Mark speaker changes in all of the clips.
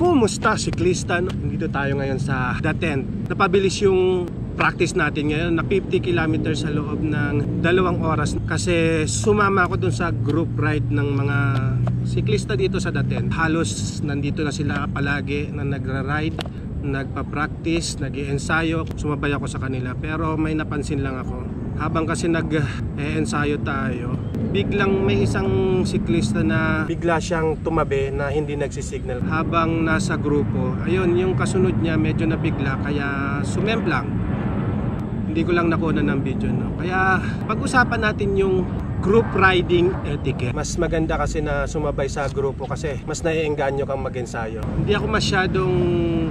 Speaker 1: Kumusta siklista? Dito tayo ngayon sa The Tent. Napabilis yung practice natin ngayon na 50 kilometers sa loob ng 2 oras kasi sumama ako dun sa group ride ng mga siklista dito sa The Tent. Halos nandito na sila palagi na nagra-ride, nagpa-practice, nag-iensayo. Sumabay ako sa kanila pero may napansin lang ako. Habang kasi nag-ensayo tayo, biglang may isang siklista na bigla siyang tumabi na hindi nagsisignal habang nasa grupo. Ayun, yung kasunod niya medyo nabigla kaya sumemplang. Hindi ko lang nakuha ng video, no? Kaya pag-usapan natin yung group riding etiquette. Mas maganda kasi na sumabay sa grupo kasi mas naiengganyo kang mag-ensayo. Hindi ako masyadong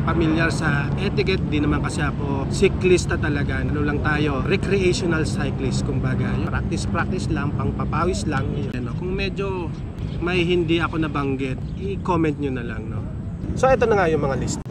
Speaker 1: familiar sa etiquette, di naman kasi ako siklista talaga. Ano lang tayo, recreational cyclist kumbaga. Practice lang, pang papawis lang. Ano, kung medyo may hindi ako nabanggit, i-comment nyo na lang, no? So ito na nga yung mga list.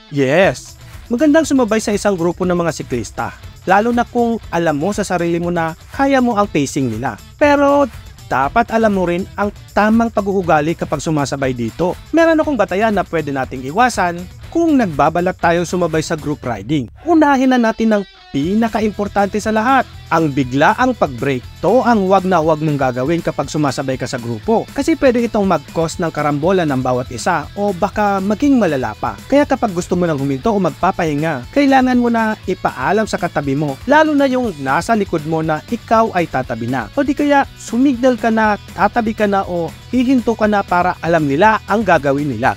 Speaker 2: Yes! Magandang sumabay sa isang grupo ng mga siklista. Lalo na kung alam mo sa sarili mo na kaya mo ang pacing nila. Pero dapat alam mo rin ang tamang pag-uugali kapag sumasabay dito. Meron akong batayan na pwede nating iwasan kung nagbabalak tayong sumabay sa group riding. Unahin na natin ang pinaka-importante sa lahat, ang biglaang pag-break. To ang wag na wag mong gagawin kapag sumasabay ka sa grupo. Kasi pwede itong mag-cause ng karambola ng bawat isa o baka maging malala pa. Kaya kapag gusto mo nang huminto o magpapahinga, kailangan mo na ipaalam sa katabi mo. Lalo na yung nasa likod mo na ikaw ay tatabi na. O di kaya sumignal ka na, tatabi ka na o hihinto ka na para alam nila ang gagawin nila.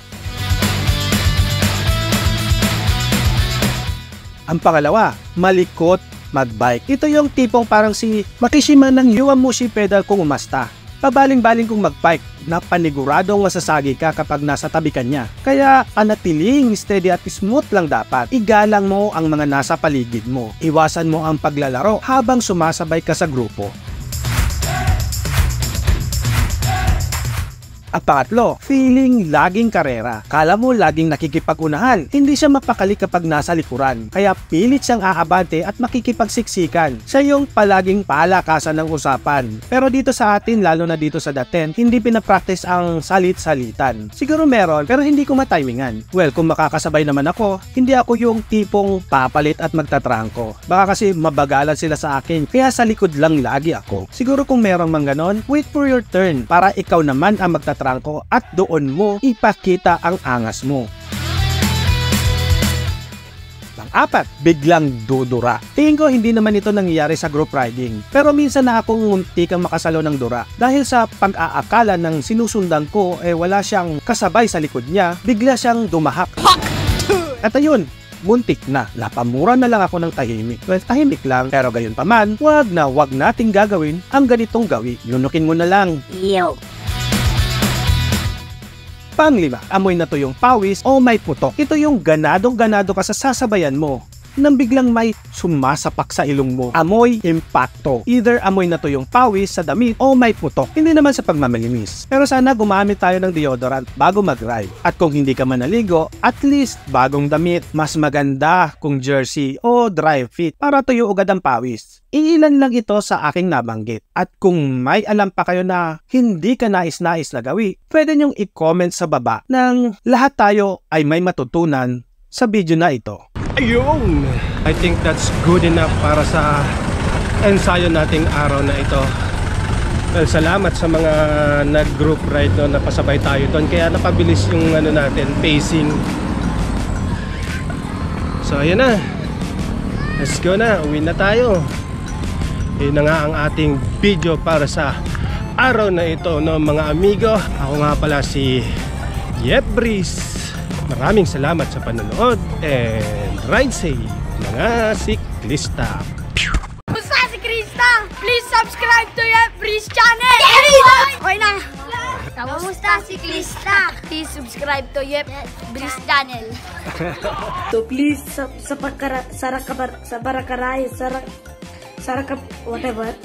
Speaker 2: Ang pangalawa, malikot magbike. Ito yung tipong parang si Makishima ng Yowamushi pedal kung umasta. Pabaling-baling kung magbike na paniguradong masasagi ka kapag nasa tabi ka niya. Kaya panatiling steady at smooth lang dapat. Igalang mo ang mga nasa paligid mo. Iwasan mo ang paglalaro habang sumasabay ka sa grupo. At pangatlo, feeling laging karera. Kala mo laging nakikipag-unahan. Hindi siya mapakali kapag nasa likuran. Kaya pilit siyang aabante at makikipagsiksikan. Siya yung palaging palakasan ng usapan. Pero dito sa atin, lalo na dito sa The Tent, hindi pinapractice ang salit-salitan. Siguro meron, pero hindi ko matimingan. Well, kung makakasabay naman ako, hindi ako yung tipong papalit at magtatrangko. Baka kasi mabagalan sila sa akin, kaya sa likod lang lagi ako. Siguro kung merong mang ganon, wait for your turn para ikaw naman ang magtatrangko at doon mo ipakita ang angas mo. Pang-apat, biglang dudura. Tingin ko hindi naman ito nangyayari sa group riding. Pero minsan na akong munti kang makasalo ng dura. Dahil sa pag-aakala ng sinusundan ko wala siyang kasabay sa likod niya, bigla siyang dumahak. At ayun, muntik na. Napamura na lang ako ng tahimik. Well, tahimik lang, pero gayon pa man, wag nating gagawin ang ganitong gawi. Yunukin mo na lang.
Speaker 3: Yo!
Speaker 2: Panglima, amoy na tuyong pawis o may putok. Ito yung ganadong-ganado ka sa sasabayan mo nang biglang may sumasapak sa ilong mo. Amoy impacto. Either amoy na tuyong pawis sa damit o may putok. Hindi naman sa pagmamalinis. Pero sana gumamit tayo ng deodorant bago mag-ride. At kung hindi ka man naligo, at least bagong damit. Mas maganda kung jersey o dry fit para tuyo agad ang pawis. Iilan lang ito sa aking nabanggit. At kung may alam pa kayo na hindi ka nais-nais na gawi, pwede nyong i-comment sa baba nang lahat tayo ay may matutunan sa video na ito.
Speaker 1: Ayun! I think that's good enough para sa ensayo nating araw na ito. Well, salamat sa mga nag-group ride no, napasabay tayo doon. Kaya napabilis yung natin, pacing. So, ayan na. Let's go na. Uwi na tayo. Yun na nga ang ating video para sa araw na ito, no, mga amigo. Ako nga pala si Yep Breeze. Maraming salamat sa panonood and ride safe mga siklista.
Speaker 3: Kumusta siklista? Please subscribe to Yep Breeze channel! Okay na! Kumusta siklista? Please subscribe to Yep Breeze channel.
Speaker 4: So please whatever.